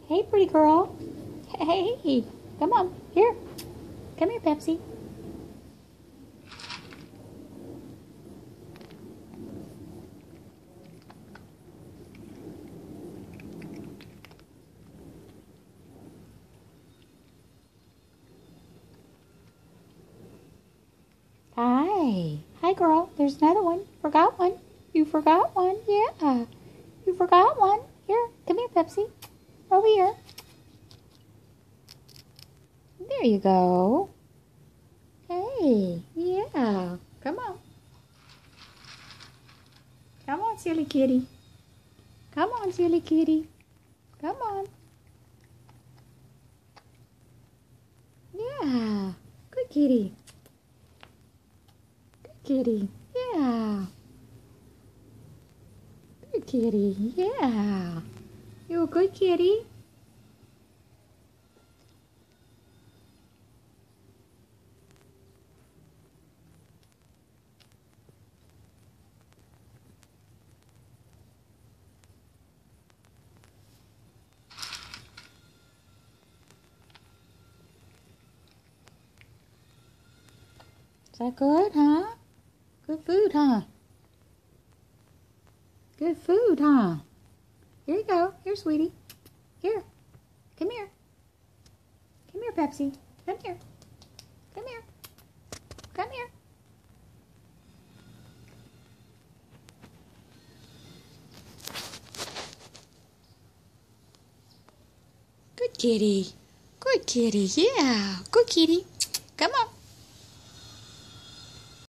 Hey, pretty girl. Hey, come on. Here. Come here, Pepsi. Hi. Hi, girl. There's another one. Forgot one. You forgot one. Yeah. You forgot one. Here. Come here, Pepsi. Over here. There you go. Hey. Yeah. Come on. Come on, silly kitty. Come on, silly kitty. Come on. Yeah. Good kitty. Good kitty. Yeah. Good kitty. Yeah. You a good kitty? Is that good, huh? Good food, huh? Good food, huh? Here you go. Here, sweetie. Here. Come here. Come here, Pepsi. Come here. Come here. Come here. Good kitty. Good kitty. Yeah. Good kitty. Come on.